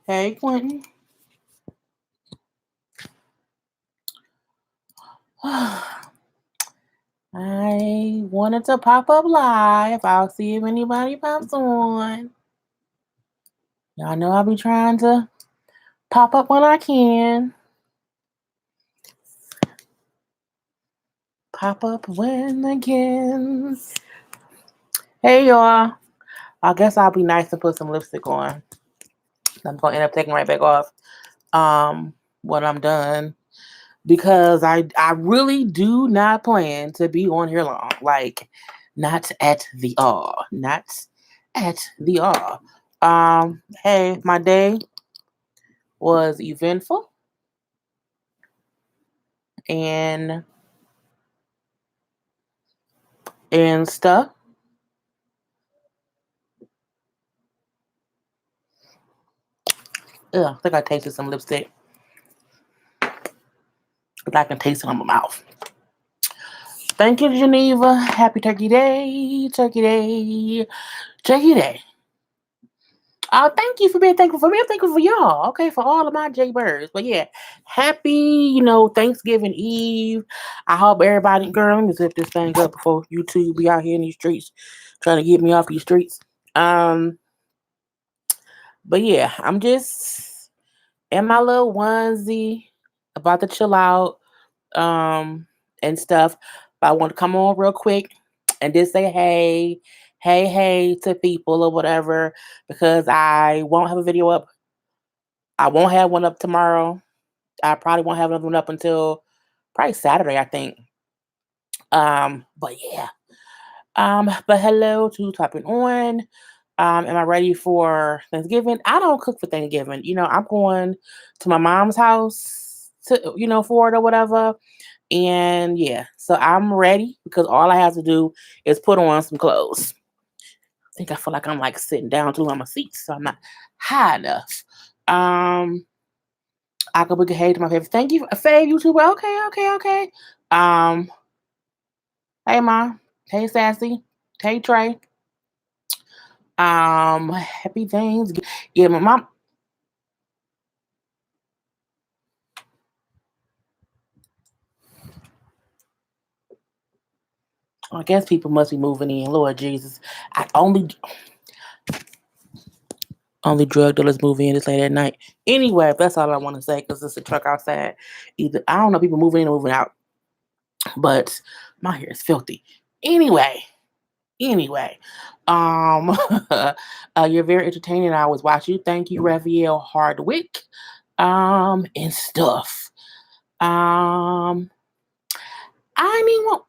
Hey, Quentin. I wanted to pop up live. I'll see if anybody pops on. Y'all know I'll be trying to pop up when I can. Pop up when I can. Hey, y'all. I guess I'll be nice and put some lipstick on. I'm going to end up taking right back off when I'm done. Because I really do not plan to be on here long. Like, not at the all. Not at the all. Hey, my day was eventful and stuff. Ugh, I think I tasted some lipstick, but I can taste it on my mouth. Thank you, Geneva. Happy Turkey Day. Turkey Day. Turkey Day. Thank you for being thankful for me. I'm thankful for y'all. Okay, for all of my JayBirds. But yeah, happy, Thanksgiving Eve. I hope everybody, girl, let me zip this thing up before you two be out here in these streets trying to get me off these streets. But yeah, I'm just in my little onesie, about to chill out, and stuff. But I want to come on real quick and just say hey to people or whatever, because I won't have a video up. I won't have one up tomorrow. I probably won't have another one up until probably Saturday, I think. But yeah. But hello to topping on. Am I ready for Thanksgiving? I don't cook for Thanksgiving. I'm going to my mom's house to, for it or whatever. And yeah, so I'm ready because all I have to do is put on some clothes. I feel like I'm like sitting down too on my seat, so I'm not high enough. I could be hey to my favorite. Thank you, fave YouTuber. Okay. Um, hey Ma. Hey Sassy. Hey Trey. Happy things. Yeah, my mom. I guess people must be moving in. Lord Jesus, I only drug dealers move in this late at night. Anyway, that's all I want to say because it's a truck outside. Either I don't know, people moving in or moving out, but my hair is filthy. Anyway, um, you're very entertaining. I always watch you. Thank you, Raphael Hardwick, and stuff. Um, I mean, well,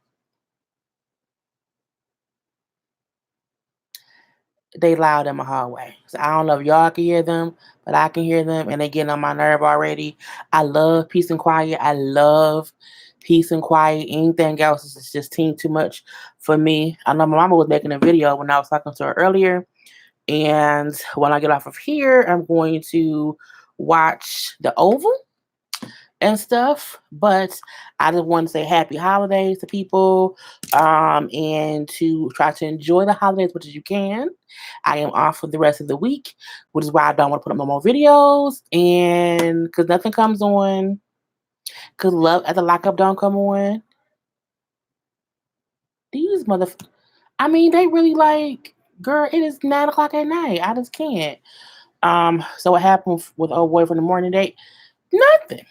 they loud in my hallway. So I don't know if y'all can hear them, but I can hear them and they getting on my nerve already. I love peace and quiet. I love peace and quiet. Anything else is just team too much for me. I know my mama was making a video when I was talking to her earlier. And when I get off of here, I'm going to watch the Oval and stuff. But I just want to say happy holidays to people, and to try to enjoy the holidays as much as you can. I am off for the rest of the week, which is why I don't want to put up no more videos, and because nothing comes on, because love at the lockup don't come on. These I mean, they really like, girl, it is 9 o'clock at night. I just can't. So what happened with old boy from the morning date? Nothing.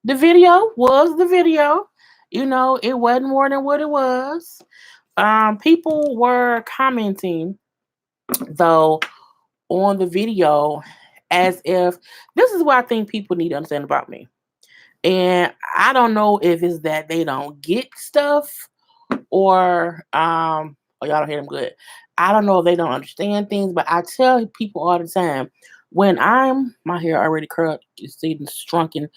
The video was the video. It wasn't more than what it was. People were commenting though on the video as if this is what I think people need to understand about me. And I don't know if it's that they don't get stuff or y'all don't hear them good. I don't know if they don't understand things, but I tell people all the time when my hair already curled, it's even shrunken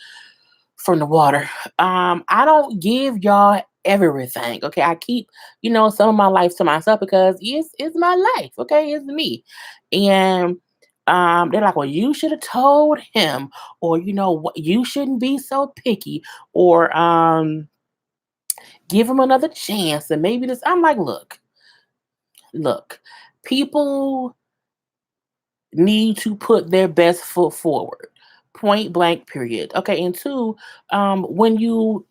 from the water. I don't give y'all everything. Okay. I keep, some of my life to myself because it's my life. Okay. It's me. And they're like, well, you should have told him, or what, you shouldn't be so picky, or give him another chance. And maybe this, I'm like, look, people need to put their best foot forward. Point blank, period. Okay, and two, when you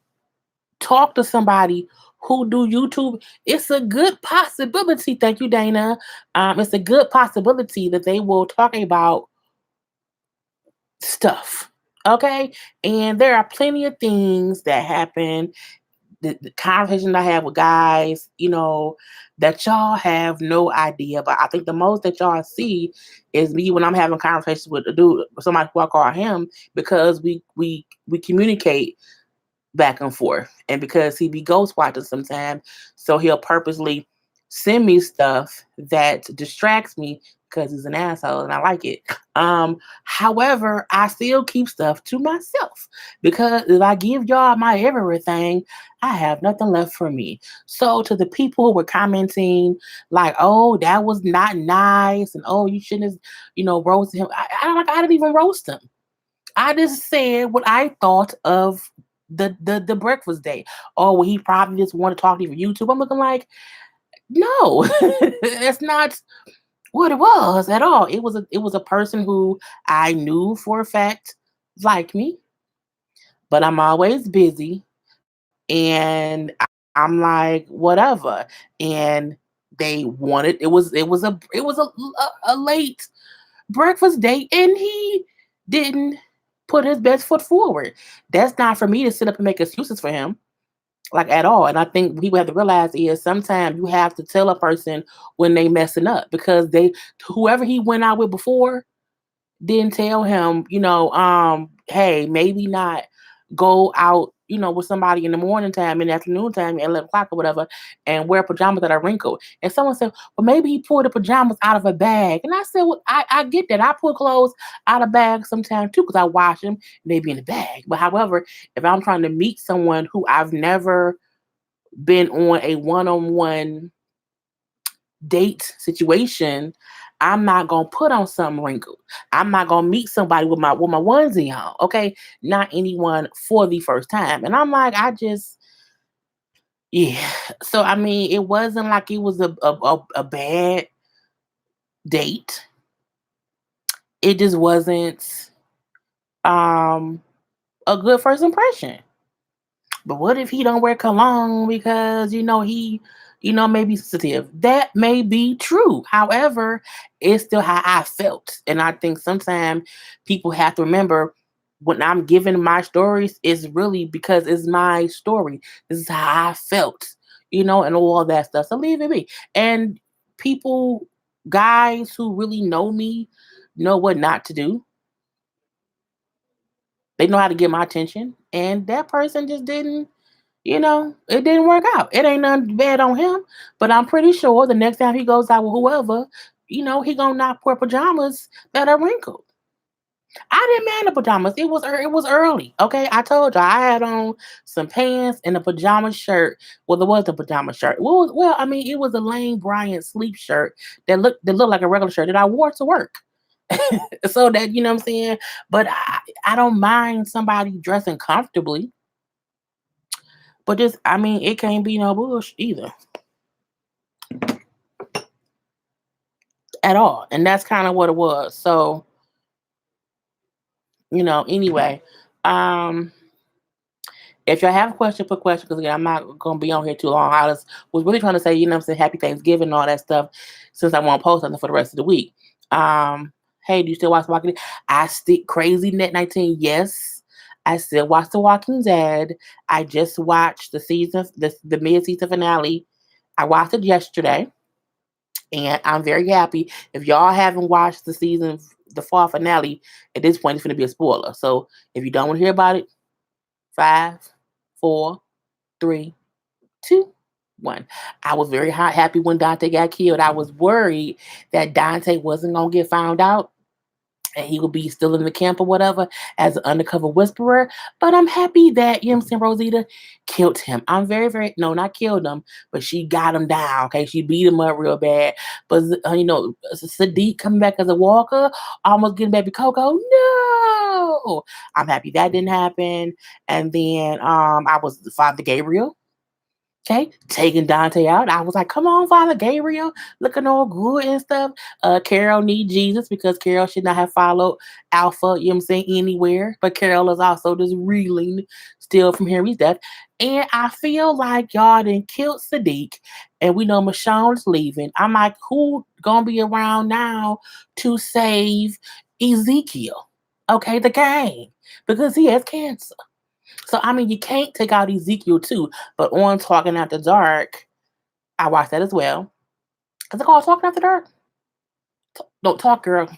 talk to somebody who do YouTube, it's a good possibility. Thank you, Dana. It's a good possibility that they will talk about stuff. Okay, and there are plenty of things that happen. The conversation I have with guys, that y'all have no idea. But I think the most that y'all see is me when I'm having conversations with a dude, somebody who I call him, because we communicate back and forth. And because he be ghost watching sometimes, so he'll purposely send me stuff that distracts me because he's an asshole and I like it. However, I still keep stuff to myself because if I give y'all my everything, I have nothing left for me. So to the people who were commenting like, "Oh, that was not nice," and "Oh, you shouldn't have, roasted him," I didn't even roast him. I just said what I thought of the breakfast day. Oh, well, he probably just want to talk to you for YouTube. I'm looking like, no, that's not what it was at all. It was a person who I knew for a fact liked me, but I'm always busy, and I'm like whatever. And they wanted it was a late breakfast date, and he didn't put his best foot forward. That's not for me to sit up and make excuses for him, like at all. And I think people have to realize is sometimes you have to tell a person when they messing up because whoever he went out with before didn't tell him, hey, maybe not go out, with somebody in the morning time, in the afternoon time, at 11 o'clock or whatever, and wear pajamas that are wrinkled. And someone said, well, maybe he pulled the pajamas out of a bag. And I said, well, I get that. I pull clothes out of bags sometimes too because I wash them and they be in the bag. But however, if I'm trying to meet someone who I've never been on a one-on-one date situation, I'm not gonna put on something wrinkled. I'm not gonna meet somebody with my onesie on. Okay, not anyone for the first time. And I'm like, yeah. So I mean, it wasn't like it was a bad date. It just wasn't um a good first impression. But what if he don't wear cologne because he may be sensitive? That may be true. However, it's still how I felt. And I think sometimes people have to remember when I'm giving my stories, it's really because it's my story. This is how I felt, and all that stuff. So leave it be. And people, guys who really know me, know what not to do. They know how to get my attention. And that person just didn't, it didn't work out. It ain't nothing bad on him, but I'm pretty sure the next time he goes out with whoever, he gonna not wear pajamas that are wrinkled. I didn't mind the pajamas. It was early. Okay, I told you I had on some pants and a pajama shirt. Well, there was a pajama shirt. Well, I mean, it was a Lane Bryant sleep shirt that looked like a regular shirt that I wore to work. So that what I'm saying. But I don't mind somebody dressing comfortably. But just, I mean, it can't be no bush either at all. And that's kind of what it was. So, anyway, um, if y'all have a question, put question because again, I'm not gonna be on here too long. I was really trying to say, what I'm saying, happy Thanksgiving and all that stuff since I won't post something for the rest of the week. Hey, do you still watch Walking Dead? I stick crazy net 19. Yes. I still watch The Walking Dead. I just watched the mid season finale. I watched it yesterday. And I'm very happy. If y'all haven't watched the fall finale, at this point, it's going to be a spoiler. So if you don't want to hear about it, five, four, three, two, one. I was very happy when Dante got killed. I was worried that Dante wasn't going to get found out and he would be still in the camp or whatever as an undercover whisperer. But I'm happy that, Rosita killed him. I'm very, very, no, not killed him, but she got him down. Okay. She beat him up real bad. But, Sadiq coming back as a walker, almost getting baby Coco. No. I'm happy that didn't happen. And then I was Father Gabriel. Okay, taking Dante out. I was like, come on, Father Gabriel, looking all good and stuff. Carol need Jesus because Carol should not have followed Alpha, you know what I'm saying, anywhere. But Carol is also just reeling still from Henry's death. And I feel like y'all done killed Sadiq and we know Michonne's leaving. I'm like, who gonna be around now to save Ezekiel? Okay, the game. Because he has cancer. So I mean, you can't take out Ezekiel too. But on Talking After Dark, I watched that as well. Is it called Talking After Dark? Don't talk, girl.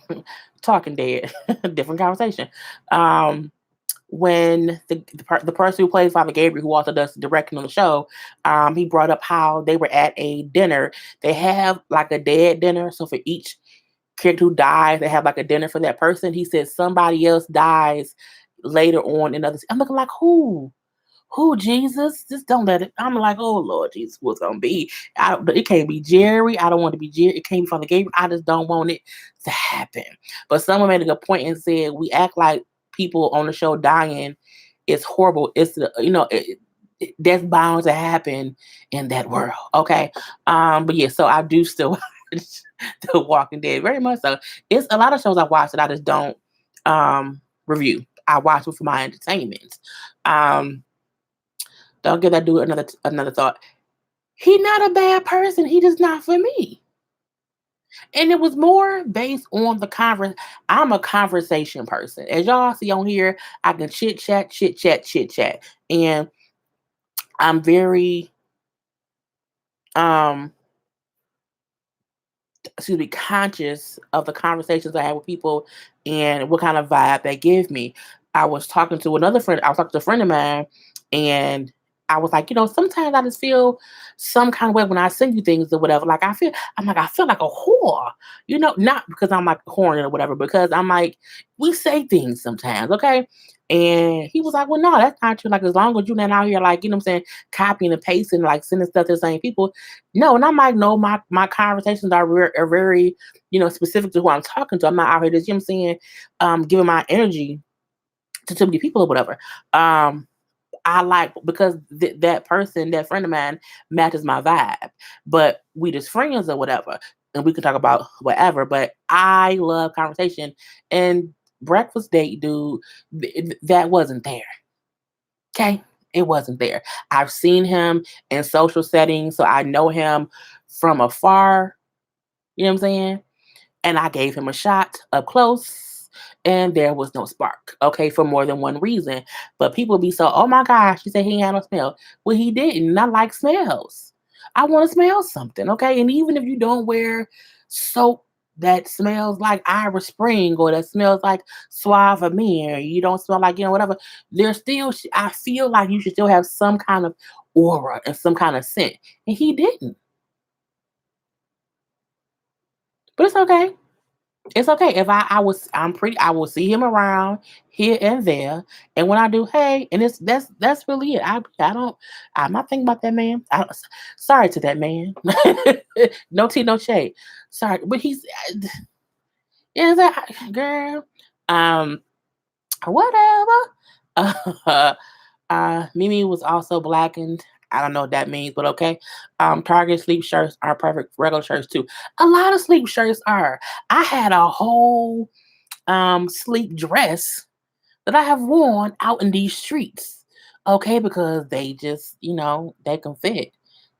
Talking Dead. Different conversation. Um, when the person who plays Father Gabriel, who also does the directing on the show, he brought up how they were at a dinner. They have like a dead dinner. So for each character who dies, they have like a dinner for that person. He said somebody else dies later on in others. I'm looking like who? Who Jesus? Just don't let it. I'm like, oh Lord Jesus, what's gonna be? It can't be Jerry. I don't want to be Jerry. It can't be Father Gabriel. I just don't want it to happen. But someone made a good point and said we act like people on the show dying is horrible. It's the that's bound to happen in that world. Okay. But yeah, so I do still watch The Walking Dead very much so. It's a lot of shows I watch that I just don't review. I watch it for my entertainment. Um don't give that dude another thought. He not a bad person. He just not for me. And it was more based on the conversation. I'm a conversation person. As y'all see on here, I can chit chat, chit chat, chit chat. And I'm very um conscious of the conversations I have with people and what kind of vibe they give me. I was talking to another friend, I was talking to a friend of mine, and I was like, sometimes I just feel some kind of way when I send you things or whatever. Like I feel like a whore, not because I'm like horny or whatever, because I'm like, we say things sometimes, okay? And he was like, well, no, that's not true. Like, as long as you're not out here, like, what I'm saying, copying and pasting, like sending stuff to the same people, no, and I'm like, no, my conversations are very, specific to who I'm talking to. I'm not out here just, what I'm saying, giving my energy to too many people or whatever. I like because that person, that friend of mine, matches my vibe. But we just friends or whatever, and we can talk about whatever. But I love conversation and breakfast date, dude. That wasn't there. Okay, it wasn't there. I've seen him in social settings, so I know him from afar. You know what I'm saying? And I gave him a shot up close, and there was no spark. Okay, for more than one reason. But people be so, oh my gosh, he said he ain't had no smell. Well, he didn't. And I like smells. I want to smell something. Okay, and even if you don't wear soap that smells like Irish Spring or that smells like Suave Amir, you don't smell like whatever. There's still, I feel like you should still have some kind of aura and some kind of scent, and he didn't. But it's okay. It's okay if I'm pretty. I will see him around here and there, and when I do, hey, and that's really it. I don't. I'm not thinking about that man. Sorry to that man. No tea, no shade. Sorry, but he's is that girl. Um, whatever. Mimi was also blackened. I don't know what that means, but okay. Target sleep shirts are perfect. Regular shirts too. A lot of sleep shirts are. I had a whole sleep dress that I have worn out in these streets. Okay, because they just, they can fit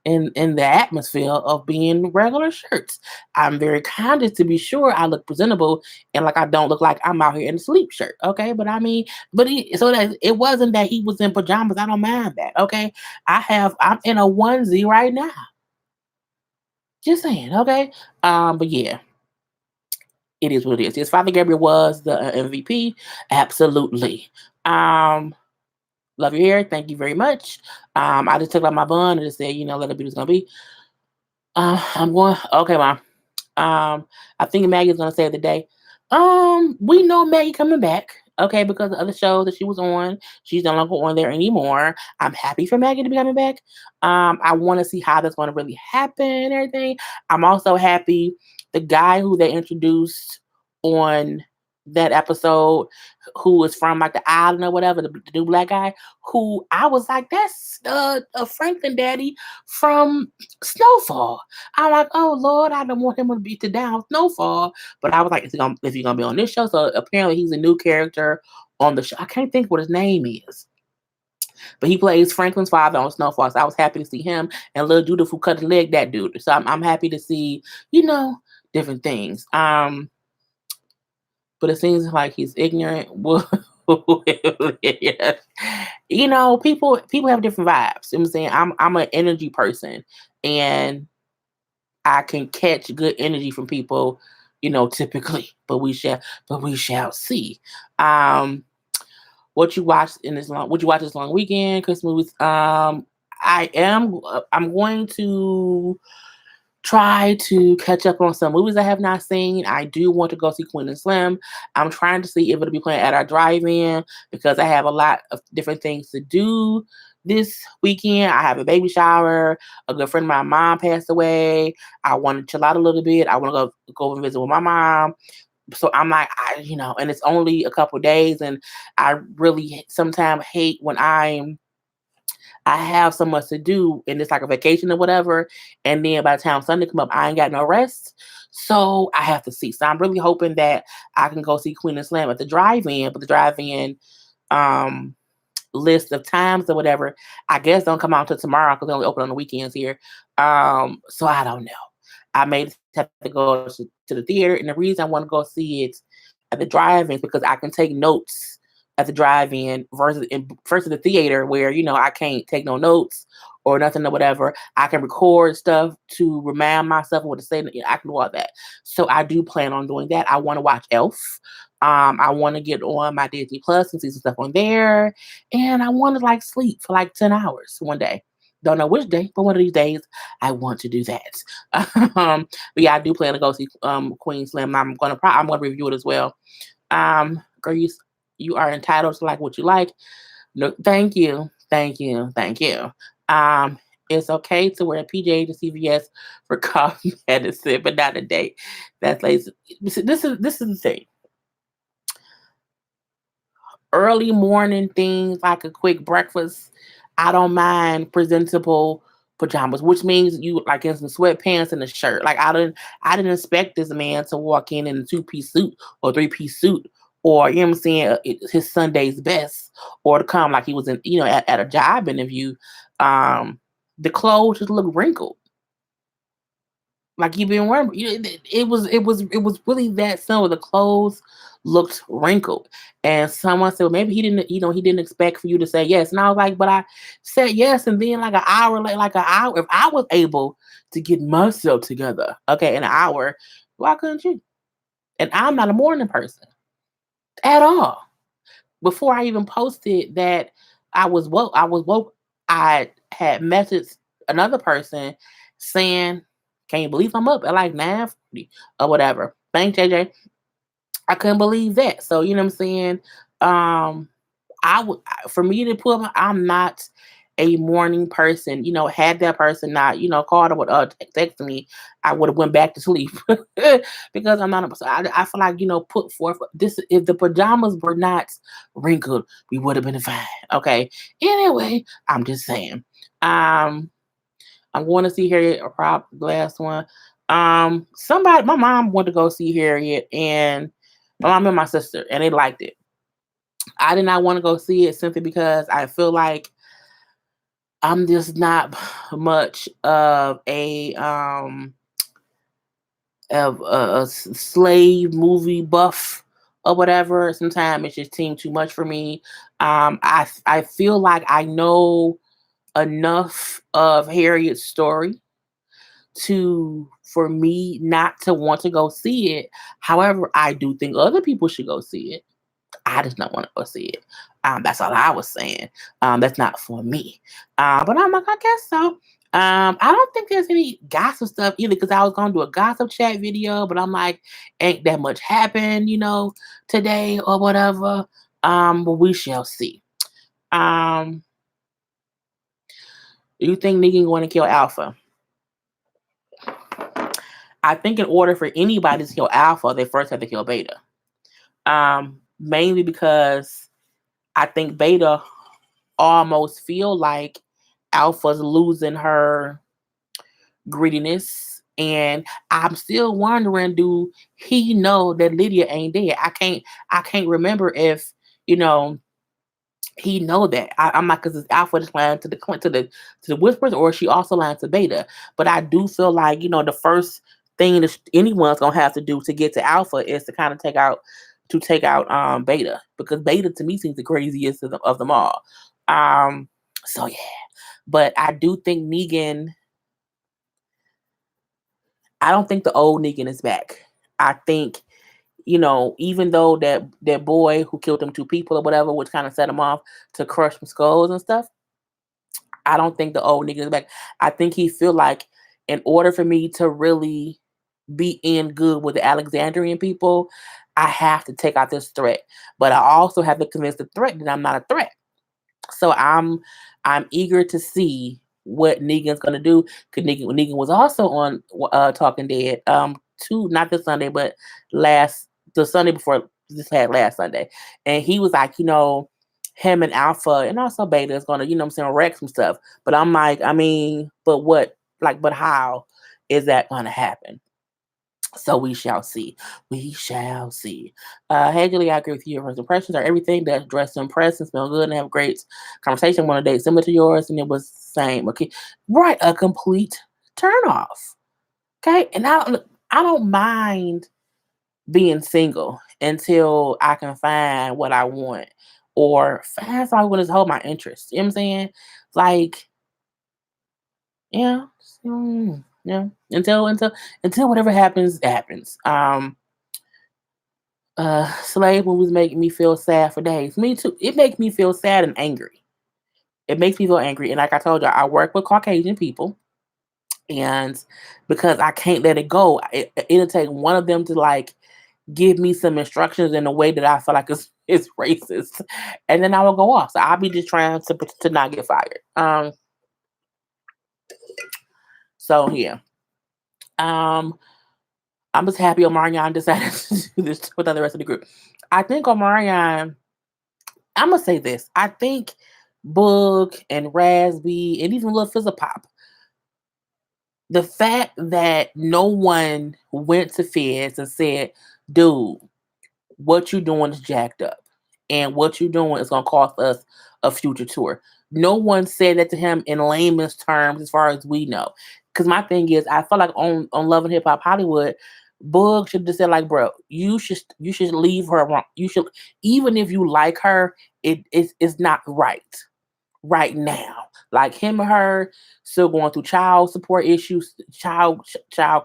in the atmosphere of being regular shirts. I'm very conscious to be sure I look presentable and like I don't look like I'm out here in a sleep shirt. Okay, but I mean, so that it wasn't that he was in pajamas. I don't mind that. Okay, I'm in a onesie right now. Just saying. Okay, but yeah, it is what it is. His Father Gabriel was the MVP. Absolutely. Um, love your hair. Thank you very much. I just took out my bun and just said, let it be what's gonna be. I'm going. Okay, mom. I think Maggie's gonna save the day. We know Maggie coming back. Okay, because the other show that she was on, she's no longer on there anymore. I'm happy for Maggie to be coming back. I want to see how that's going to really happen and everything. I'm also happy the guy who they introduced on that episode, who was from like the island or whatever, the new black guy, who I was like, that's a Franklin daddy from Snowfall. I'm like, oh Lord, I don't want him to be to down Snowfall. But I was like, is he gonna be on this show? So apparently he's a new character on the show. I can't think what his name is. But he plays Franklin's father on Snowfall. So I was happy to see him and Lil Judah who cut his leg, that dude. So I'm happy to see, you know, different things. But it seems like he's ignorant. Well, yeah. You know, people have different vibes. You know what I'm saying? I'm an energy person and I can catch good energy from people, you know, typically. But we shall see. Um what you watch this long weekend, Christmas movies. I'm going to try to catch up on some movies I have not seen. I do want to go see Queen and Slim. I'm trying to see if it'll be playing at our drive-in because I have a lot of different things to do this weekend. I have a baby shower. A good friend of my mom passed away. I want to chill out a little bit. I want to go and visit with my mom. So I'm like, and it's only a couple days, and I really sometimes hate when I have so much to do and it's like a vacation or whatever. And then by the time Sunday come up, I ain't got no rest. So I have to see. So I'm really hoping that I can go see Queen and Slam at the drive-in, but the drive-in um list of times or whatever, I guess don't come out till tomorrow because they only open on the weekends here. So I don't know. I may have to go to the theater, and the reason I want to go see it at the drive-in is because I can take notes at the drive-in versus the theater where I can't take no notes or nothing or whatever. I can record stuff to remind myself what to say. I can do all that. So I do plan on doing that. I want to watch Elf. I want to get on my Disney Plus and see some stuff on there, and I want to like sleep for like 10 hours one day. Don't know which day, but one of these days I want to do that. But yeah, I do plan to go see Queen Slim. I'm gonna review it as well. Girl, you are entitled to like what you like. No, thank you, thank you, thank you. Um, it's okay to wear a PJ to CVS for cough medicine, but not a date. That's lazy. This is the thing. Early morning things like a quick breakfast, I don't mind presentable pajamas, which means you like in some sweatpants and a shirt. Like I didn't expect this man to walk in a two-piece suit or three-piece suit, or you know what I'm saying, his Sunday's best, or to come like he was in at a job interview. Um, the clothes just look wrinkled. Like you've been wearing, it was really that simple. The clothes looked wrinkled, and someone said, well, maybe he didn't expect for you to say yes. And I was like, but I said yes, and then like an hour later, like an hour, if I was able to get myself together, okay, in an hour, why couldn't you? And I'm not a morning person at all. Before I even posted that I was woke. I had messaged another person saying, "Can you believe I'm up at like 9:40 or whatever?" Thanks, JJ. I couldn't believe that. So you know what I'm saying. Um, for me to put I'm not a morning person. Had that person not called or text me, I would have went back to sleep because I'm not. So I feel like put forth this. If the pajamas were not wrinkled, we would have been fine. Okay. Anyway, I'm just saying. Um, I'm going to see Harriet or prop the last one. My mom wanted to go see Harriet, and my mom and my sister, and they liked it. I did not want to go see it simply because I feel like I'm just not much of a slave movie buff or whatever. Sometimes it just seemed too much for me. I feel like I know enough of Harriet's story to for me not to want to go see it. However, I do think other people should go see it. I just don't want to go see it. That's all I was saying. That's not for me. But I'm like, I guess so. I don't think there's any gossip stuff either because I was gonna do a gossip chat video, but I'm like, ain't that much happened, today or whatever. But we shall see. Um, do you think Negan going to kill Alpha? I think in order for anybody to kill Alpha, they first have to kill Beta. Mainly because I think Beta almost feel like Alpha's losing her greediness. And I'm still wondering, do he know that Lydia ain't dead? I can't remember if, you know, he know that. I'm not, because it's Alpha just lying to the whispers, or is she also lying to Beta? But I do feel like, the first thing that anyone's gonna have to do to get to Alpha is to kind of take out Beta, because Beta to me seems the craziest of them all. Um so yeah. But I do think Negan, I don't think the old Negan is back. I think, even though that boy who killed them two people or whatever, which kind of set him off to crush some skulls and stuff, I don't think the old Negan is back. I think he feel like, in order for me to really be in good with the Alexandrian people, I have to take out this threat. But I also have to convince the threat that I'm not a threat. So I'm eager to see what Negan's gonna do. Cause Negan was also on Talking Dead, not this Sunday, but the Sunday before this, had last Sunday, and he was like, him and Alpha and also Beta is gonna, what I'm saying, wreck some stuff. But I'm like, I mean, but what, like, but how is that gonna happen? So we shall see. We shall see. Hey, Julie, I agree with you. Your first impressions are everything. That dress to impress and smell good and have great conversation. Want a date similar to yours, and it was same. Okay, right, a complete turn off. Okay, and I don't mind being single until I can find what I want, or find someone who's hold my interest. You know what I'm saying? Like, yeah, yeah. Until whatever happens, happens. Slave movies make me feel sad for days. Me too. It makes me feel sad and angry. It makes me feel angry. And like I told you, I work with Caucasian people, and because I can't let it go, it'll take one of them to like give me some instructions in a way that I feel like is racist, and then I will go off. So I'll be just trying to not get fired. So yeah. Um. I'm just happy Omarion decided to do this with the rest of the group. I think Omarion, I'm gonna say this. I think Boog and Raspy and even Little Fizz Pop, the fact that no one went to Fizz and said, dude, what you doing is jacked up. And what you doing is gonna cost us a future tour. No one said that to him in layman's terms as far as we know. Cause my thing is, I feel like on Love and Hip Hop Hollywood, Boog should just say like, bro, you should leave her alone. You should, even if you like her, it's not right now. Like him and her still going through child support issues, child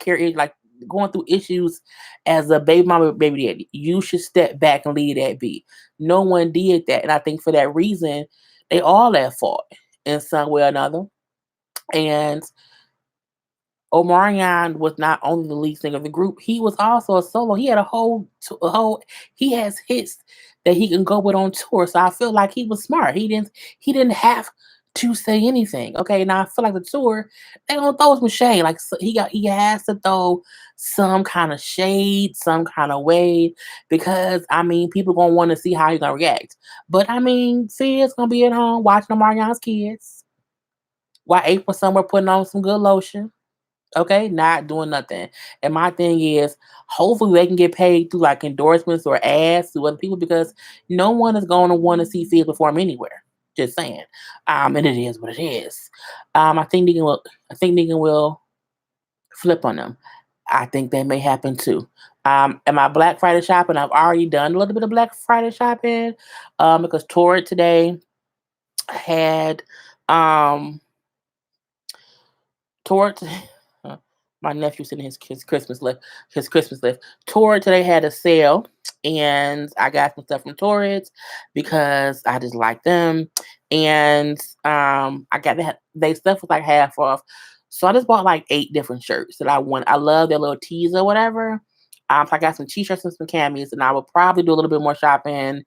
care issues, like going through issues as a baby mama, baby daddy. You should step back and leave that be. No one did that, and I think for that reason, they all at fault in some way or another. And Omarion was not only the lead singer of the group, he was also a solo. He had he has hits that he can go with on tour. So I feel like he was smart. He didn't have to say anything. Okay, now I feel like the tour, they gonna throw some shade. Like, so he has to throw some kind of shade, some kind of way, because I mean people gonna want to see how he gonna react. But I mean, Fizz gonna be at home watching Omarion's kids while April somewhere putting on some good lotion. Okay, not doing nothing. And my thing is, hopefully they can get paid through like endorsements or ads to other people, because no one is going to want to see Fizz perform anywhere. Just saying. And it is what it is. I think Negan will flip on them. I think that may happen too. Am I Black Friday shopping? I've already done a little bit of Black Friday shopping. Because Torrid today had um Towards my nephew sending his Christmas list. His Christmas list. Torrid today had a sale, and I got some stuff from Torrid because I just like them. And I got that they stuff was like half off. So I just bought like 8 different shirts that I want. I love their little tees or whatever. So I got some t-shirts and some camis, and I will probably do a little bit more shopping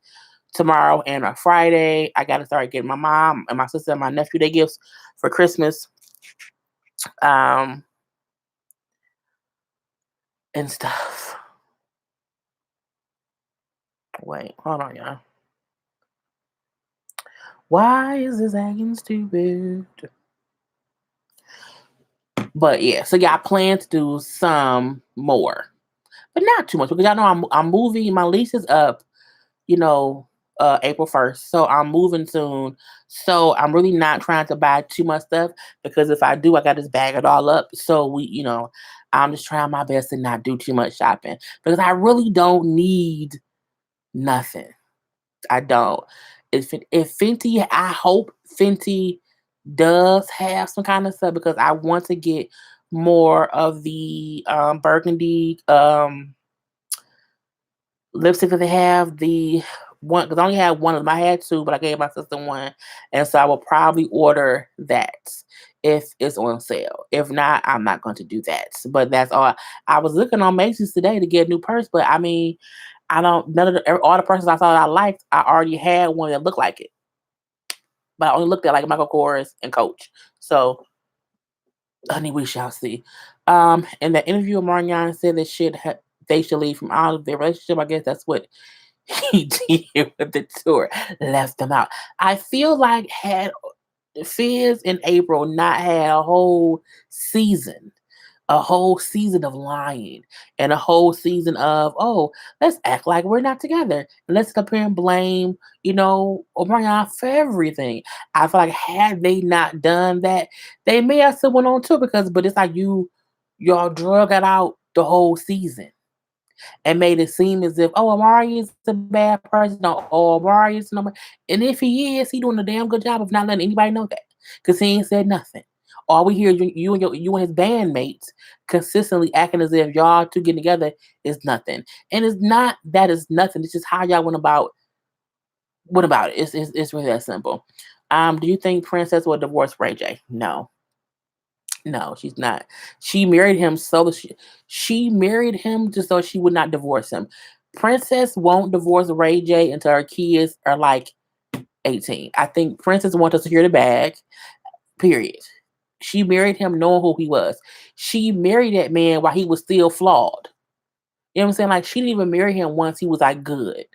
tomorrow and on Friday. I gotta start getting my mom and my sister and my nephew their gifts for Christmas. Um and stuff. Wait, hold on, y'all. Why is this acting stupid? But yeah, so yeah, I plan to do some more, but not too much because y'all know I'm moving. My lease is up, you know, April 1st, so I'm moving soon. So I'm really not trying to buy too much stuff because if I do, I got to just bag it all up. So I'm just trying my best to not do too much shopping because I really don't need nothing. I don't. If Fenty, I hope Fenty does have some kind of stuff because I want to get more of the burgundy lipstick that they have. The one because I only had one of them. I had two, but I gave my sister one, and so I will probably order that if it's on sale. If not, I'm not going to do that. But that's all. I was looking on Macy's today to get a new purse, but I mean, I don't. None of all the purses I saw that I liked, I already had one that looked like it, but I only looked at like Michael Kors and Coach. So, honey, we shall see. In the interview, Marion said that they should leave from out of their relationship. I guess that's what he did with the tour, left them out. I feel like had Fizz in April not had a whole season of lying and a whole season of, oh, let's act like we're not together. And let's come here and blame, Omarion for everything. I feel like had they not done that, they may have still went on tour but it's like y'all drug it out the whole season and made it seem as if, oh, Amari is a bad person, or oh, Amari is number. And if he is, he doing a damn good job of not letting anybody know that because he ain't said nothing. All we hear you and his bandmates consistently acting as if y'all two getting together is nothing, and it's not that it's nothing. It's just how y'all went about it. It's really that simple. Do you think Princess will divorce Ray J? No, no, she's not. She married him she married him just so she would not divorce him. Princess won't divorce Ray J until her kids are like 18. I think Princess wants to secure the bag. Period. She married him knowing who he was. She married that man while he was still flawed. You know what I'm saying? Like she didn't even marry him once he was like good.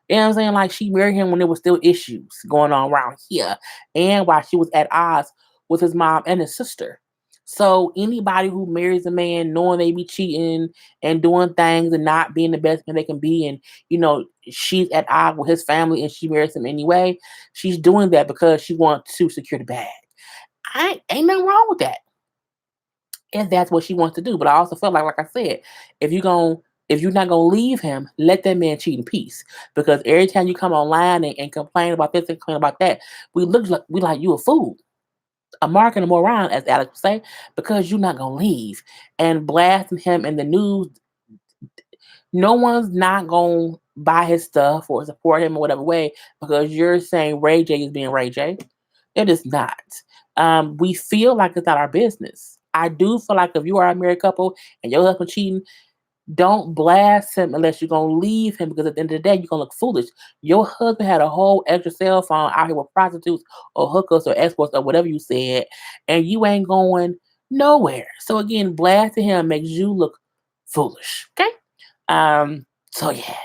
You know what I'm saying? Like she married him when there was still issues going on around here, and while she was at odds with his mom and his sister. So anybody who marries a man knowing they be cheating and doing things and not being the best man they can be, and she's at odds with his family and she marries him anyway, she's doing that because she wants to secure the bag. I ain't nothing wrong with that if that's what she wants to do. But I also feel like I said, if you're not gonna leave him, let that man cheat in peace. Because every time you come online and complain about this and complain about that, we like you a fool, a mark and a moron, as Alex would say, because you're not gonna leave and blasting him in the news. No one's not gonna buy his stuff or support him in whatever way because you're saying Ray J is being Ray J. It is not. We feel like it's not our business. I do feel like if you are a married couple and your husband cheating, don't blast him unless you're gonna leave him because at the end of the day, you're gonna look foolish. Your husband had a whole extra cell phone out here with prostitutes or hookers or escorts or whatever you said, and you ain't going nowhere. So again, blasting him makes you look foolish. Okay. So yeah.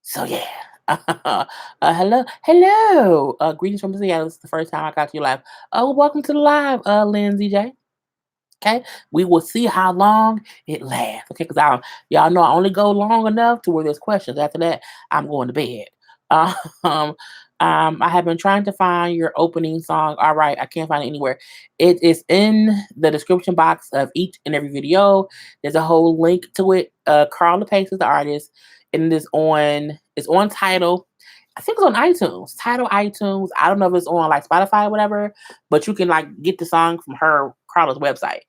So yeah. Hello. Greetings from Seattle. This is the first time I got to your live. Oh, welcome to the live, Lindsay J. Okay, we will see how long it lasts. Okay, because y'all know I only go long enough to where there's questions. After that, I'm going to bed. Um, I have been trying to find your opening song. All right, I can't find it anywhere. It is in the description box of each and every video. There's a whole link to it. Karla Pace is the artist, and it's on Tidal. I think it's on iTunes. Tidal iTunes. I don't know if it's on like Spotify or whatever, but you can like get the song from Karla's website,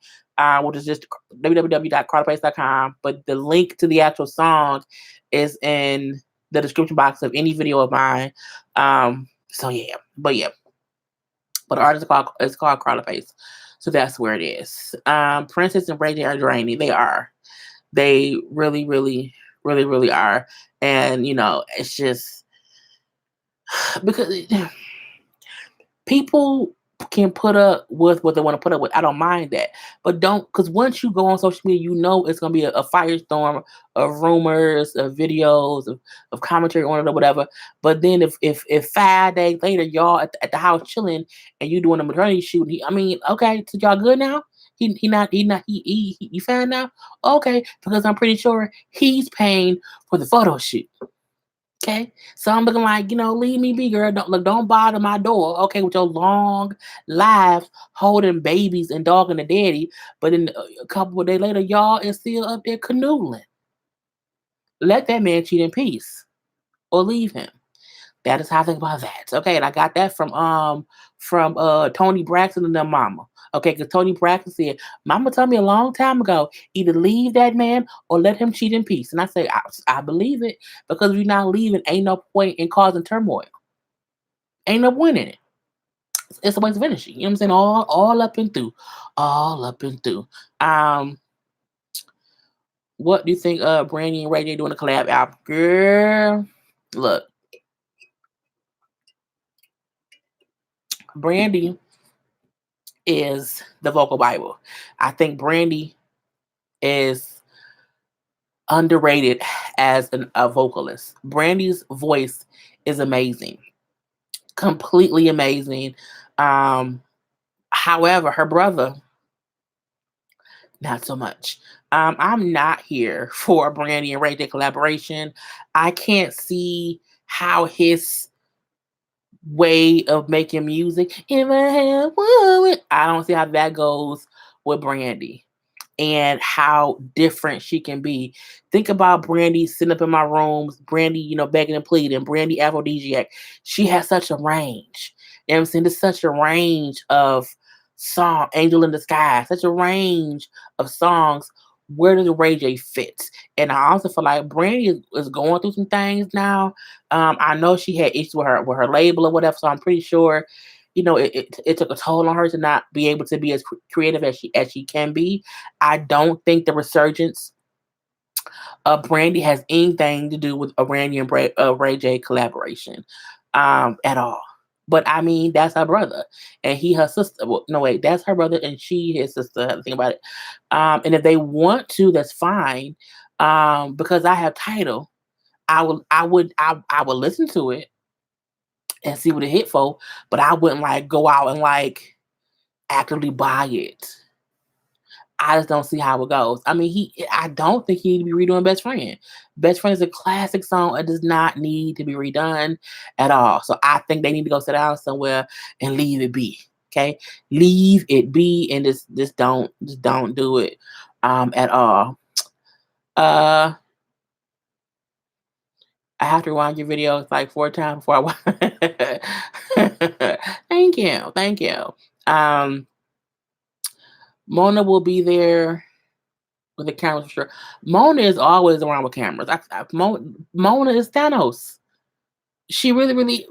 which is just www.karlapace.com. But the link to the actual song is in the description box of any video of mine. So yeah, but yeah, but the artist is called Karla Pace. So that's where it is. Princess and Ray J are draining. They are. They really, really, really, really are. And it's just because people can put up with what they want to put up with. I don't mind that. But don't, because once you go on social media, you know it's gonna be a firestorm of rumors, of videos, of commentary on it or whatever. But then if 5 days later y'all at the house chilling and you doing a maternity shoot, I mean, okay, so y'all good now? You fine now? Okay, because I'm pretty sure he's paying for the photo shoot. Okay, so I'm looking like, leave me be, girl. Don't look, don't bother my door. Okay, with your long lives holding babies and dogging the daddy, but then a couple of days later, y'all is still up there canoodling. Let that man cheat in peace, or leave him. That is how I think about that. Okay, and I got that from Tony Braxton and their mama. Okay, because Tony Braxton said, "Mama told me a long time ago, either leave that man or let him cheat in peace." And I say, I believe it, because if you're not leaving, ain't no point in causing turmoil. Ain't no point in it. It's a waste of energy. You know what I'm saying? All up and through, all up and through. Um, what do you think? Brandy and Ray J doing a collab album, girl. Look, Brandy is the vocal Bible. I think Brandy is underrated as a vocalist. Brandy's voice is amazing, completely amazing. Um, However, her brother, not so much. I'm not here for a Brandy and Ray J collaboration. I can't see how his way of making music. If I had one, I don't see how that goes with Brandy and how different she can be. Think about Brandy sitting up in my rooms, Brandy, begging and pleading, Brandy aphrodisiac. She has such a range. You know what I'm saying? There's such a range of song, Angel in the Sky, such a range of songs. Where does Ray J fit? And I also feel like Brandy is going through some things now. I know she had issues with her label or whatever, so I'm pretty sure, it took a toll on her to not be able to be as creative as she can be. I don't think the resurgence of Brandy has anything to do with a Brandy and Ray J collaboration, at all. But I mean, that's her brother, and he her sister. Well, no wait, that's her brother, and she his sister. I have to think about it. And if they want to, that's fine. Because I have title, I would listen to it and see what it hit for, but I wouldn't like go out and like actively buy it. I just don't see how it goes. I mean, I don't think he need to be redoing Best Friend. Best Friend is a classic song. It does not need to be redone at all. So I think they need to go sit down somewhere and leave it be. Okay, leave it be, and just don't do it at all. Uh, I have to rewind your videos like 4 times before I watch. Thank you, thank you. Um, Mona will be there with the cameras for sure. Mona is always around with cameras. Mona is Thanos. She really, really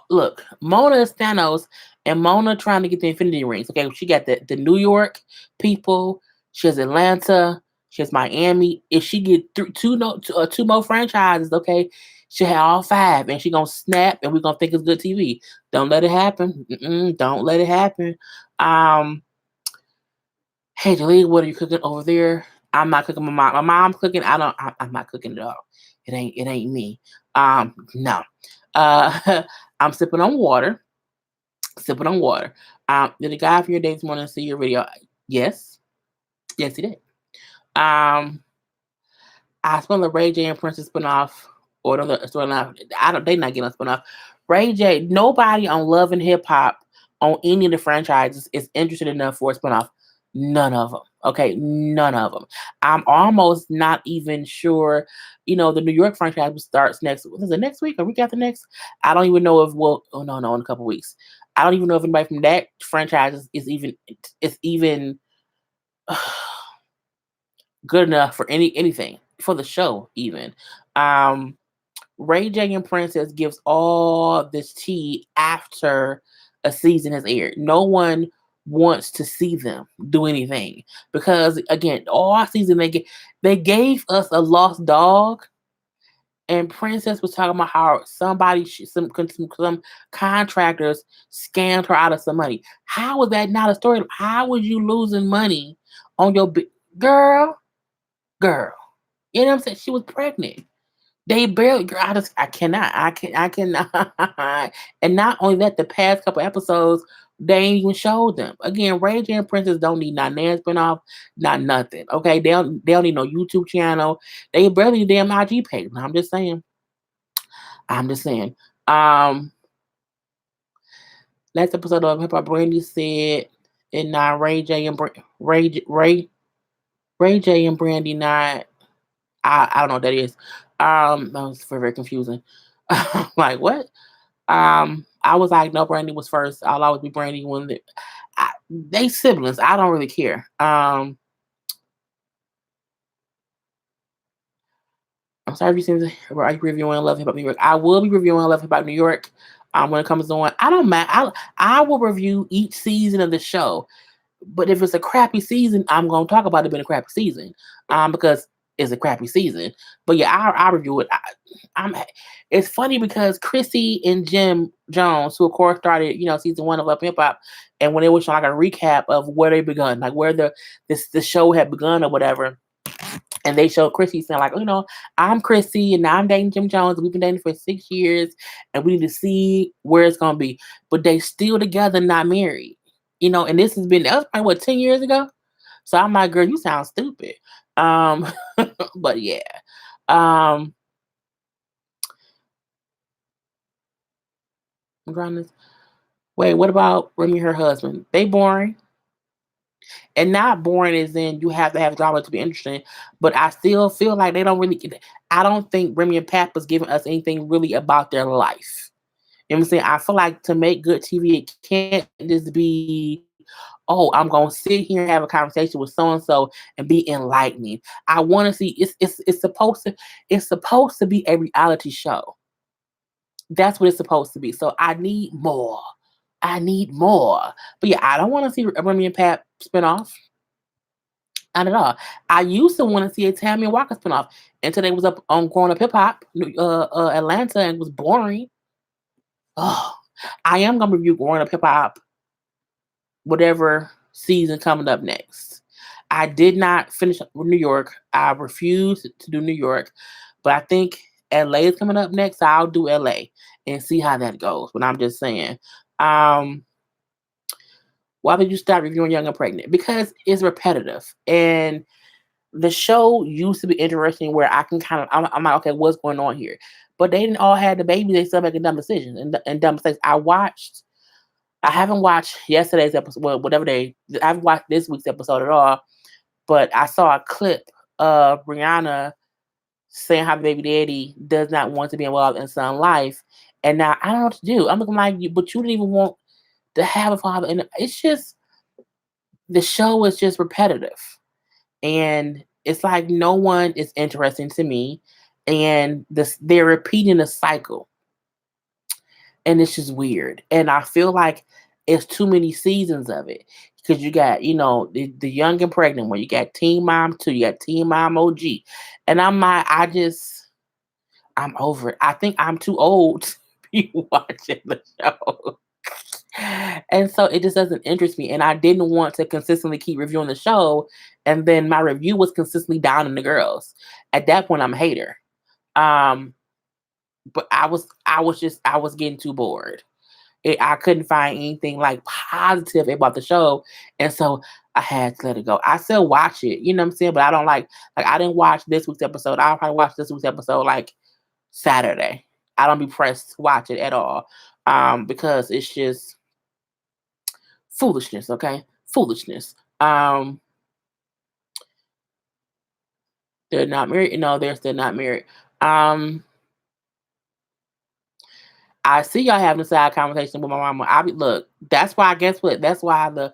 look. Mona is Thanos, and Mona trying to get the Infinity Rings. Okay, she got the New York people. She has Atlanta. She has Miami. If she get through two more franchises, okay, she had all five, and she gonna snap, and we're gonna think it's good TV. Don't let it happen. Don't let it happen. Um, Hey, Jaleel, what are you cooking over there? I'm not cooking. My mom's cooking. I'm not cooking at all. It ain't me. No. I'm sipping on water. Sipping on water. Did the guy for your day this morning see your video? Yes. Yes, he did. Um, I spun the Ray J and Princess spinoff, or the storyline. I don't. They not getting a spinoff. Ray J. Nobody on Love and Hip Hop on any of the franchises is interested enough for a spinoff. None of them. Okay, none of them. I'm almost not even sure. The New York franchise starts next. What is it, next week or week after next? I don't even know if we'll. Oh no, in a couple weeks. I don't even know if anybody from that franchise is even good enough for anything for the show even. Um, Ray J and Princess gives all this tea after a season has aired. No one wants to see them do anything because again, all season they gave us a lost dog and Princess was talking about how somebody, some contractors scammed her out of some money. How was that not a story? How was you losing money on your girl, girl? You know what I'm saying? She was pregnant. They barely, girl. I cannot. I cannot. And not only that, the past couple episodes, they ain't even showed them. Again, Ray J and Princess don't need not Nan spinoff, not nothing. Okay, they don't need no YouTube channel. They barely need damn IG page. I'm just saying. I'm just saying. Um, Last episode of Hip Hop Brandy said, and now Ray J and Ray J and Brandy not. I don't know what that is. That was very, very confusing. Like what? I was like, no, Brandy was first. I'll always be Brandy when they siblings. I don't really care. I'm sorry if you seen the are you reviewing Love Hip Hop New York. I will be reviewing Love Hip Hop New York. When it comes on, I don't mind. I will review each season of the show. But if it's a crappy season, I'm gonna talk about it being a crappy season. Because it's a crappy season. But yeah, I'll review it. I'm. It's funny because Chrissy and Jim Jones, who of course started, season one of Love Hip Hop, and when they was showing like a recap of where they begun, like where the show had begun or whatever. And they showed Chrissy saying, like, I'm Chrissy and now I'm dating Jim Jones. We've been dating for 6 years and we need to see where it's going to be. But they still together, not married. And that was probably, what, 10 years ago? So I'm like, girl, you sound stupid. But yeah. I'm trying to, wait, what about Remy and her husband? They boring. And not boring as in you have to have drama to be interesting, but I still feel like they don't really I don't think Remy and Pat was giving us anything really about their life. You know what I'm saying? I feel like to make good TV, it can't just be, oh, I'm gonna sit here and have a conversation with so and so and be enlightening. I want to see it's supposed to be a reality show. That's what it's supposed to be. So I need more. I need more. But yeah, I don't want to see a Remy and Pat spinoff. Not at all. I used to want to see a Tammy Walker spinoff until they was up on Growing Up Hip Hop, Atlanta, and it was boring. Oh, I am gonna review Growing Up Hip Hop, whatever season coming up next. I did not finish New York. I refused to do New York, but I think LA is coming up next. So I'll do LA and see how that goes. But I'm just saying. Why did you stop reviewing Young and Pregnant? Because it's repetitive and the show used to be interesting where I can kind of I'm like, okay, what's going on here? But they didn't all have the baby. They still making dumb decisions and dumb mistakes. I haven't watched yesterday's episode, well, whatever I haven't watched this week's episode at all. But I saw a clip of Rihanna saying how the baby daddy does not want to be involved in son life, and now I don't know what to do. I'm looking like you, but you didn't even want to have a father, and it's just the show is just repetitive. And it's like no one is interesting to me, and they're repeating a cycle, and it's just weird. And I feel like it's too many seasons of it because you got the young and pregnant one, you got Teen Mom 2, you got Teen Mom OG, and I'm over it. I think I'm too old to be watching the show. And so it just doesn't interest me. And I didn't want to consistently keep reviewing the show. And then my review was consistently down in the girls. At that point, I'm a hater. Um, but I was getting too bored. I couldn't find anything like positive about the show. And so I had to let it go. I still watch it, you know what I'm saying? But I don't like I didn't watch this week's episode. I'll probably watch this week's episode like Saturday. I don't be pressed to watch it at all. Because it's just foolishness, okay? Foolishness. They're not married. No, they're still not married. I see y'all having a side conversation with my mama. Look. That's why. Guess what? That's why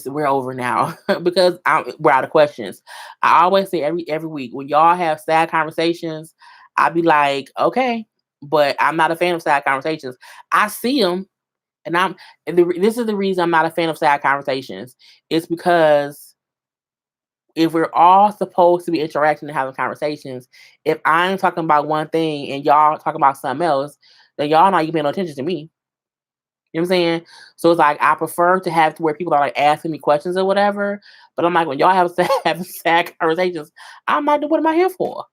we're over now because we're out of questions. I always say every week when y'all have sad conversations, I be like, okay, but I'm not a fan of sad conversations. I see them, and this is the reason I'm not a fan of sad conversations. It's because if we're all supposed to be interacting and having conversations, if I'm talking about one thing and y'all talking about something else, then y'all not even paying no attention to me. You know what I'm saying? So it's like I prefer to have to where people are like asking me questions or whatever. But I'm like, when y'all have have sad conversations, I'm like, what am I here for?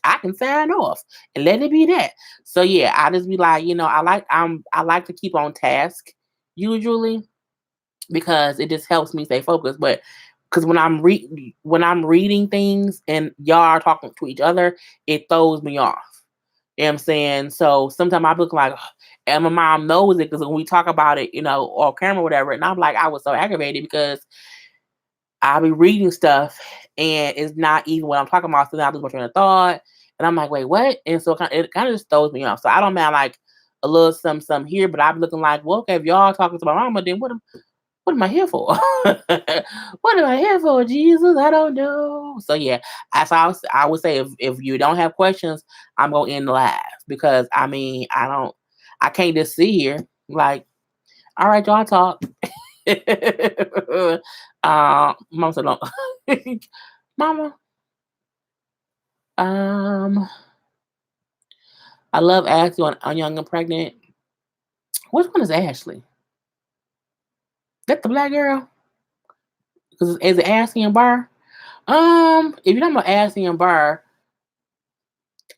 I can sign off and let it be that. So yeah, I just be like, I like to keep on task usually because it just helps me stay focused. But because when I'm reading things and y'all are talking to each other, it throws me off. You know what I'm saying? So sometimes I look like, and my mom knows it because when we talk about it, off camera or whatever, and I'm like, I was so aggravated because I'll be reading stuff and it's not even what I'm talking about. So then I lose my train of thought. And I'm like, wait, what? And so it kind of just throws me off. So I don't mind like a little some here, but I'm looking like, well, okay, if y'all talking to my mama, then what am I here for? What am I here for, Jesus? I don't know. So yeah, as I would say, if you don't have questions, I'm gonna end the live because I mean I can't just sit here like, all right, y'all talk. Mama said no. Mama, um, I love Ashley on Young and Pregnant. Which one is Ashley? That the black girl? Because is it Ashley and Bar? If you're talking about Ashley and Bar,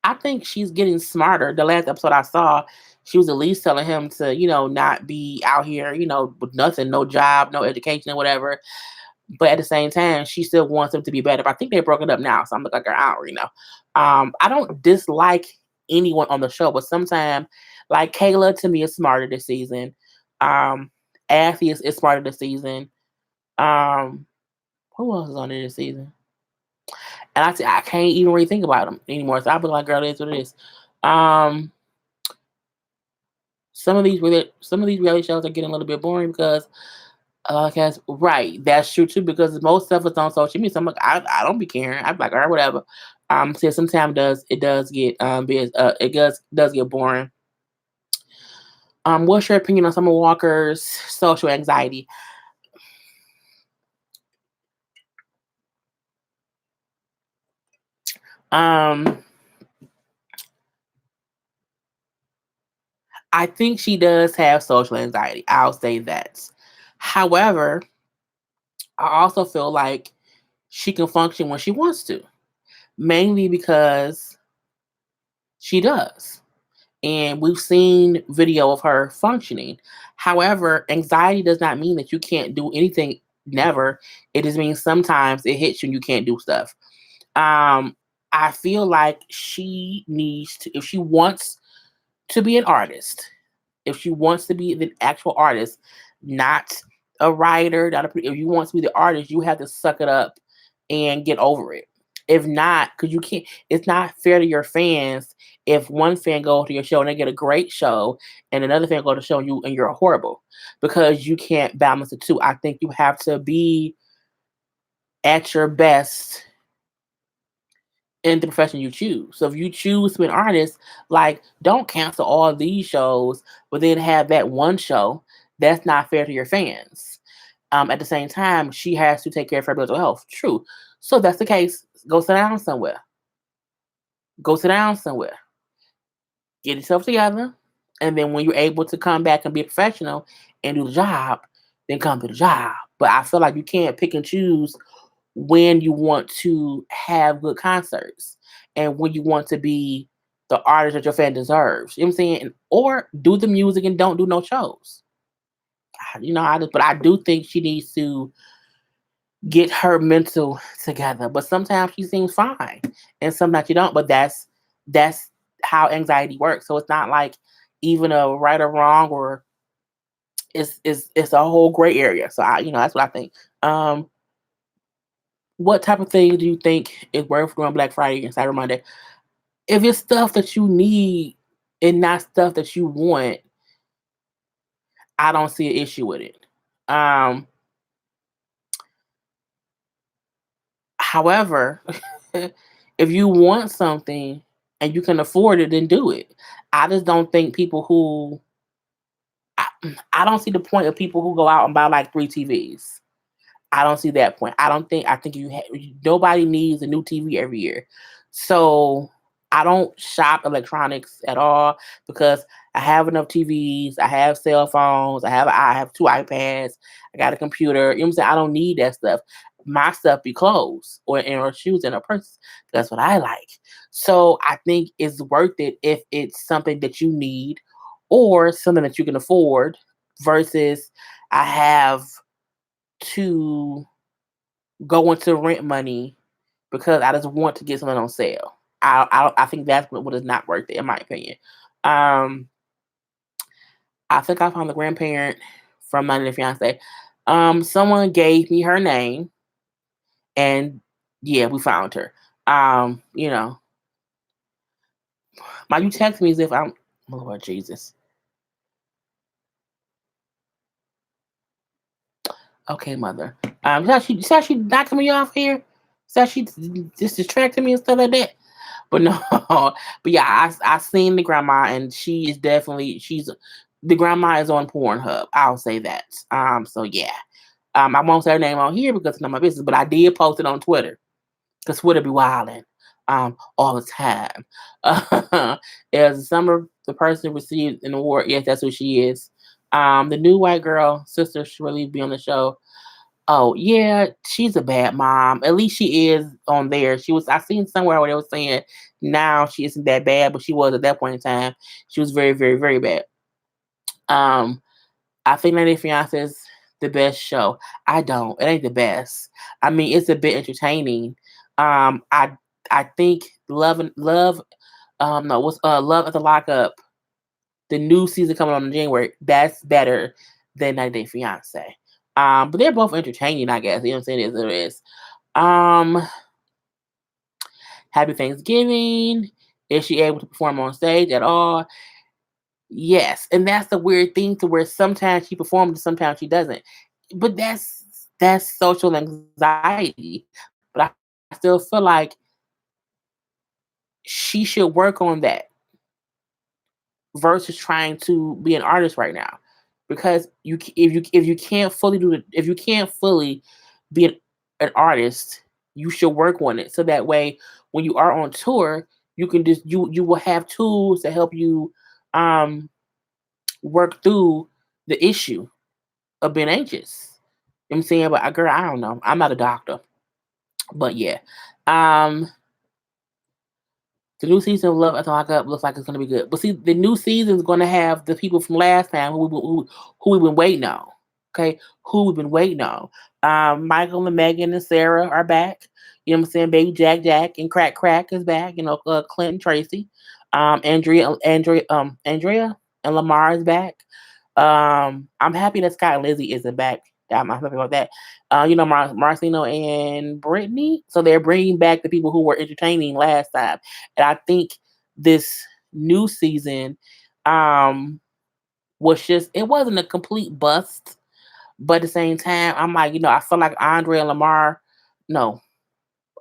I think she's getting smarter. The last episode I saw, she was at least telling him to, not be out here, with nothing, no job, no education, or whatever. But at the same time, she still wants him to be better. But I think they broke it up now, so I'm like, I don't know. I don't dislike anyone on the show, but sometimes, like Kayla, to me, is smarter this season. Ashley is smarter this season. Um, who else is on it this season? And I can't even really think about them anymore. So I'll be like, girl, it is what it is. Um, some of these reality shows are getting a little bit boring because right, that's true too. Because most stuff is on social media. So I'm like, I don't be caring. I'm like, all right, whatever. So sometimes it does get it does get boring. What's your opinion on Summer Walker's social anxiety? Um, I think she does have social anxiety. I'll say that. However, I also feel like she can function when she wants to, mainly because she does. And we've seen video of her functioning. However, anxiety does not mean that you can't do anything, never. It just means sometimes it hits you and you can't do stuff. Um, I feel like she needs to, if she wants to be an artist, if she wants to be the actual artist, not a writer, if you want to be the artist, you have to suck it up and get over it. If not, because you can't, it's not fair to your fans if one fan goes to your show and they get a great show and another fan goes to show you and you're horrible because you can't balance the two. I think you have to be at your best in the profession you choose. So if you choose to be an artist, like don't cancel all these shows, but then have that one show. That's not fair to your fans. At the same time, she has to take care of her mental health. True. So if that's the case, go sit down somewhere. Go sit down somewhere. Get yourself together. And then when you're able to come back and be a professional and do the job, then come to the job. But I feel like you can't pick and choose when you want to have good concerts and when you want to be the artist that your fan deserves. You know what I'm saying? Or do the music and don't do no shows. But I do think she needs to get her mental together. But sometimes she seems fine and sometimes you don't. But that's how anxiety works. So it's not like even a right or wrong or it's a whole gray area. So that's what I think. What type of thing do you think is worth doing Black Friday and Cyber Monday? If it's stuff that you need and not stuff that you want, I don't see an issue with it. Um, However, if you want something and you can afford it, then do it. I just don't think people who I, I don't see the point of people who go out and buy like 3 TVs. I don't see that point. I think nobody needs a new TV every year. So I don't shop electronics at all because I have enough TVs, I have cell phones, I have two iPads, I got a computer. You know what I'm saying? I don't need that stuff. My stuff be clothes or shoes and a purse. That's what I like. So I think it's worth it if it's something that you need or something that you can afford versus I have to go into rent money because I just want to get something on sale. I think that's what is not worth it in my opinion. Um, I think I found the grandparent from 90 Day Fiance. Someone gave me her name, and yeah, we found her. You know, my you text me as if I'm oh, Lord Jesus. Okay, mother. Said she knocking me off here. Said she just distracting me and stuff like that. But no, but yeah, I seen the grandma and she is definitely she's the grandma is on Pornhub. I'll say that. So yeah. I won't say her name on here because it's not my business, but I did post it on Twitter because Twitter be wilding all the time. As the summer the person received an award, yes, that's who she is. The new white girl, sister should really be on the show. Oh yeah, she's a bad mom. At least she is on there. She was. I seen somewhere where they were saying now she isn't that bad, but she was at that point in time. She was very, very, very bad. Um, I think 90 Day Fiance is the best show. I don't. It ain't the best. I mean, it's a bit entertaining. Um, I I think Love. No, what's Love at the Lockup? The new season coming on in January. That's better than 90 Day Fiance. But they're both entertaining, I guess. You know what I'm saying? It is what it is. Um, Happy Thanksgiving. Is she able to perform on stage at all? Yes. And that's the weird thing to where sometimes she performs and sometimes she doesn't. But that's social anxiety. But I still feel like she should work on that versus trying to be an artist right now. Because if you can't fully do it, if you can't fully be an artist, you should work on it so that way when you are on tour, you can just you will have tools to help you um work through the issue of being anxious. You know what I'm saying? But girl, I don't know. I'm not a doctor. But yeah. Um The new season of Love at the Lockup looks like it's going to be good. But see, the new season is going to have the people from last time who we've been waiting on. Okay, who we've been waiting on. Michael and Megan and Sarah are back. You know what I'm saying? Baby Jack and Crack is back. You know, Clint and Tracy. Andrea and Lamar is back. I'm happy that Scott and Lizzie isn't back. I'm happy about that. You know, Marcino and Brittany. So they're bringing back the people who were entertaining last time. And I think this new season was just, it wasn't a complete bust. But at the same time, I'm like, I feel like Andre and Lamar, no,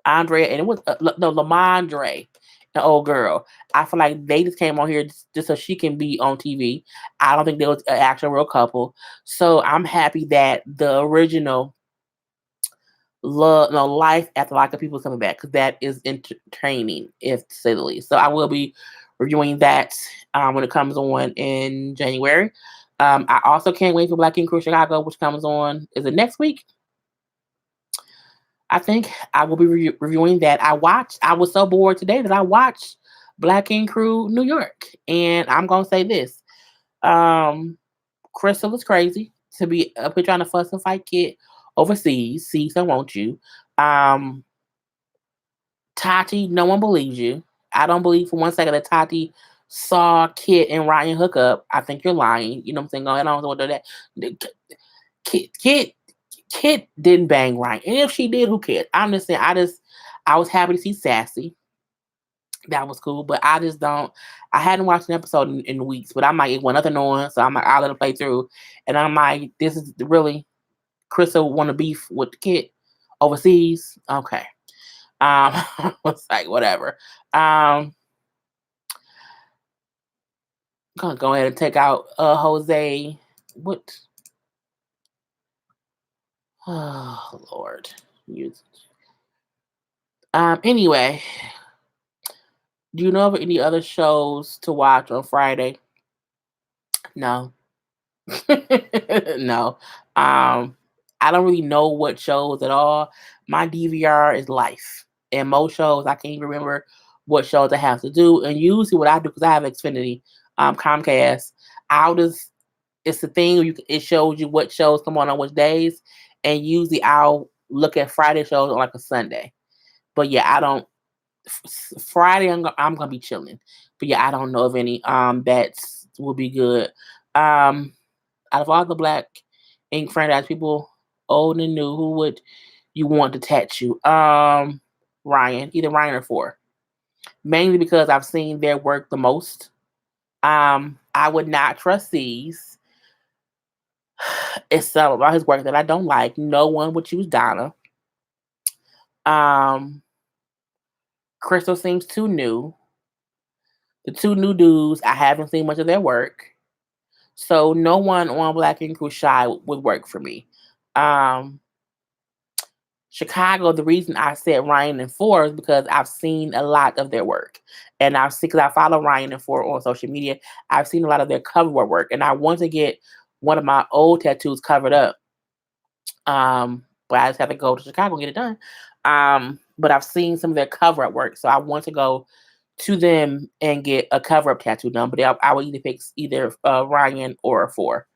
Andre, and it was, no, Lamondre, an old girl. I feel like they just came on here just so she can be on TV. I don't think they was an actual real couple. So I'm happy that the original love no life after like of people coming back because that is entertaining if to say the least. So I will be reviewing that when it comes on in January. I also can't wait for Black Ink Crew Chicago, which comes on, is it next week? I think I will be reviewing that. I was so bored today that I watched Black Ink Crew New York, and I'm gonna say this: um, Crystal is crazy to be up here trying to fuss and fight Kid overseas. See, so won't you? Um, Tati, no one believes you. I don't believe for one second that Tati saw Kit and Ryan hook up. I think you're lying. You know what I'm saying? Go ahead, I don't know that. Kit didn't bang Ryan. And if she did, who cares? I'm just saying, I was happy to see Sassy. That was cool. But I just don't, I hadn't watched an episode in weeks, but I'm like, it went nothing on. So I'm like, I'll let it play through. And I'm like, this is really, Crystal want to beef with the Kit overseas. Okay. It's like whatever. Gonna go ahead and take out Jose. What? Oh Lord. You anyway, do you know of any other shows to watch on Friday? No. No. I don't really know what shows at all. My DVR is life. And most shows I can't even remember what shows I have to do. And usually what I do, because I have Xfinity, Comcast, I'll just it's the thing where it shows you what shows come on which days. And usually I'll look at Friday shows on like a Sunday. But yeah, I don't Friday I'm gonna be chilling. But yeah, I don't know of any bets will be good. Um Out of all the black ink franchise people, old and new, who would you want to tattoo? Ryan, either Ryan or Four. Mainly because I've seen their work the most. I would not trust these. It's some about his work that I don't like. No one would choose Donna. Um, Crystal seems too new. The two new dudes, I haven't seen much of their work. So no one on Black Ink Crew Shy would work for me. Um, Chicago, the reason I said Ryan and Four is because I've seen a lot of their work. And I've seen, because I follow Ryan and Four on social media, I've seen a lot of their cover work. And I want to get one of my old tattoos covered up. But I just have to go to Chicago and get it done. But I've seen some of their cover up work. So I want to go to them and get a cover up tattoo done. But I would either pick either Ryan or a Four.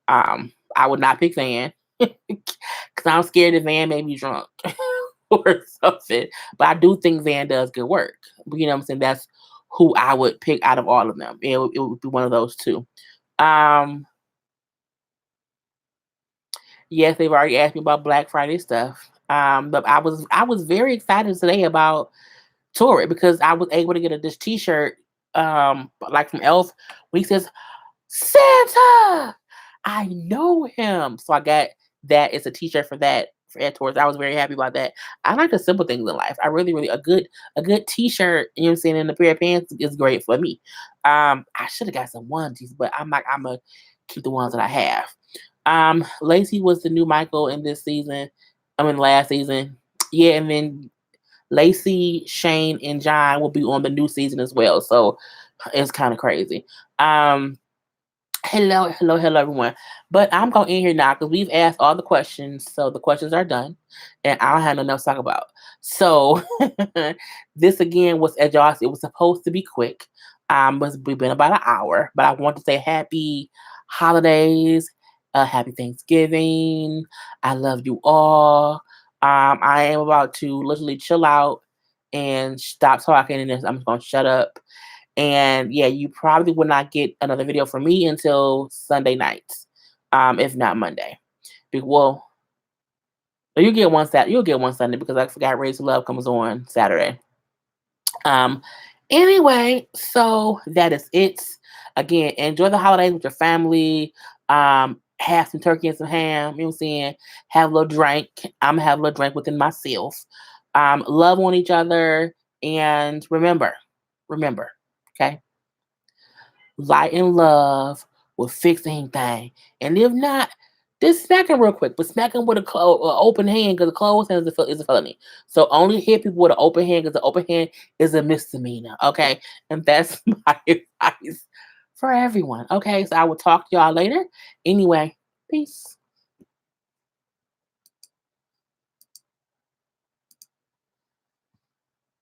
I would not pick Van because I'm scared that Van made me drunk or something. But I do think Van does good work. But you know what I'm saying? That's who I would pick out of all of them. It would be one of those two. Um, yes, they've already asked me about Black Friday stuff. But I was very excited today about Torrid because I was able to get this T-shirt, like from Elf, when he says Santa. I know him. So I got that. It's a t-shirt for that for Ed Tours. I was very happy about that. I like the simple things in life. I really, really a good t-shirt, you know what I'm saying, and a pair of pants is great for me. I should have got some onesies, but I'm gonna keep the ones that I have. Lacey was the new Michael in this season. I mean last season. Yeah, and then Lacey, Shane, and John will be on the new season as well. So it's kind of crazy. Hello, hello, hello, everyone. But I'm going to end here now because we've asked all the questions. So the questions are done. And I don't have nothing else to talk about. So this again was, as y'all see, it was supposed to be quick. But we've been about an hour. But I want to say happy holidays, happy Thanksgiving. I love you all. I am about to literally chill out and stop talking. And I'm just going to shut up and yeah, you probably will not get another video from me until Sunday nights, if not Monday. Well, you get one Sat. You'll get one Sunday because I forgot Raise to Love comes on Saturday. Um, anyway, so that is it. Again, enjoy the holidays with your family. Have some turkey and some ham. You know what I'm saying? Have a little drink. I'm gonna have a little drink within myself. Love on each other and remember, okay? Light and love will fix anything. And if not, just smack him real quick. But smack him with a open hand because a closed hand is a felony. So only hit people with an open hand because the open hand is a misdemeanor. Okay. And that's my advice for everyone. Okay. So I will talk to y'all later. Anyway, peace.